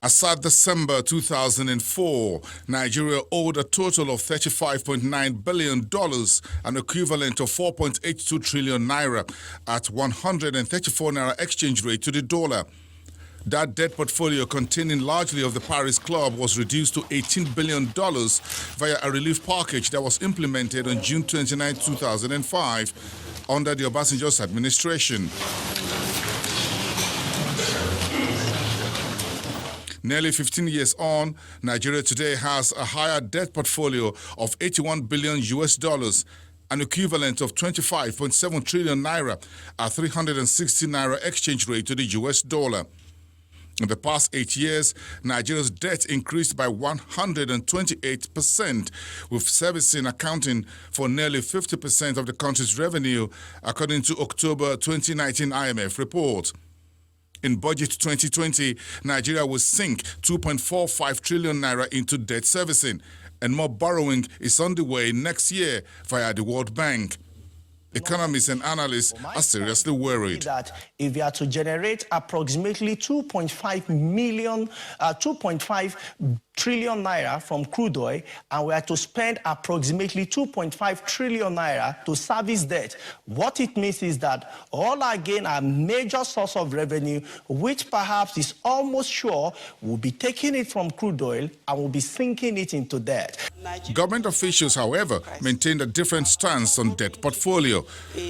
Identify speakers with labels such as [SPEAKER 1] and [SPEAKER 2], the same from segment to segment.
[SPEAKER 1] As at December 2004, Nigeria owed a total of $35.9 billion, an equivalent of 4.82 trillion naira at 134 naira exchange rate to the dollar. That debt portfolio, containing largely of the Paris Club, was reduced to $18 billion via a relief package that was implemented on June 29, 2005 under the Obasanjo's administration. Nearly 15 years on, Nigeria today has a higher debt portfolio of $81 billion, an equivalent of 25.7 trillion naira at 360 naira exchange rate to the US dollar. In the past 8 years, Nigeria's debt increased by 128%, with servicing accounting for nearly 50% of the country's revenue, according to October 2019 IMF report. In Budget 2020, Nigeria will sink 2.45 trillion naira into debt servicing, and more borrowing is on the way next year via the World Bank. Economists and analysts are seriously worried
[SPEAKER 2] that if we are to generate approximately 2.5 trillion naira from crude oil, and we are to spend approximately 2.5 trillion naira to service debt, what it means is that all again a major source of revenue, which perhaps is almost sure will be taking it from crude oil and will be sinking it into debt.
[SPEAKER 1] Government officials, however, maintained a different stance on debt portfolio.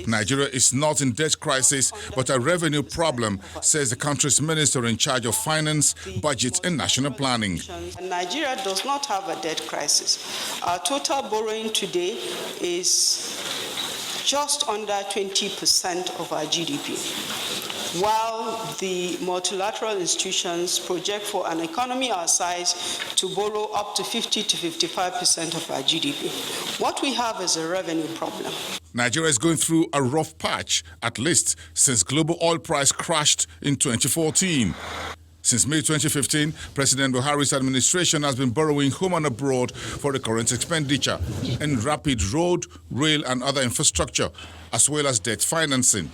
[SPEAKER 1] Nigeria is not in debt crisis, but a revenue problem, says the country's minister in charge of finance, budget and national planning.
[SPEAKER 3] Nigeria does not have a debt crisis. Our total borrowing today is just under 20% of our GDP, while the multilateral institutions project for an economy our size to borrow up to 50 to 55% of our GDP. What we have is a revenue problem.
[SPEAKER 1] Nigeria is going through a rough patch, at least since global oil price crashed in 2014. Since May 2015, President Buhari's administration has been borrowing home and abroad for the current expenditure in rapid road, rail and other infrastructure, as well as debt financing.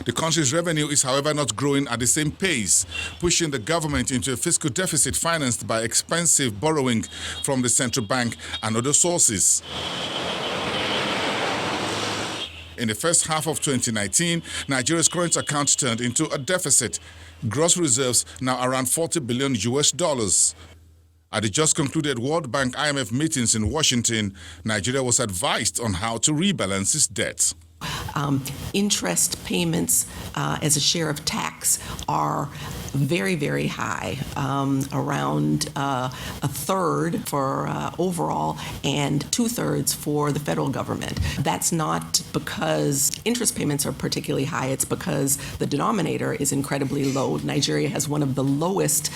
[SPEAKER 1] The country's revenue is, however, not growing at the same pace, pushing the government into a fiscal deficit financed by expensive borrowing from the central bank and other sources. In the first half of 2019, Nigeria's current account turned into a deficit. Gross reserves now around $40 billion. At the just concluded World Bank IMF meetings in Washington, Nigeria was advised on how to rebalance its debt.
[SPEAKER 4] Interest payments as a share of tax are very, very high, around a third for overall and 2/3 for the federal government. That's not because interest payments are particularly high, it's because the denominator is incredibly low. Nigeria has one of the lowest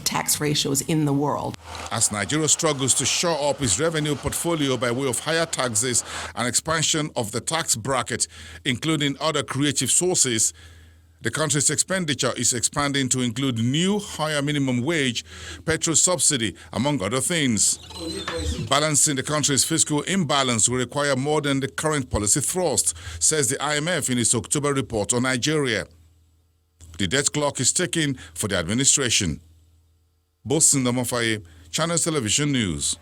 [SPEAKER 4] tax ratios in the world.
[SPEAKER 1] As Nigeria struggles to shore up its revenue portfolio by way of higher taxes and expansion of the tax bracket, including other creative sources, the country's expenditure is expanding to include new higher minimum wage, petrol subsidy, among other things. Balancing the country's fiscal imbalance will require more than the current policy thrust, says the IMF in its October report on Nigeria. The debt clock is ticking for the administration. Bosin Damofaye, Channels Television News.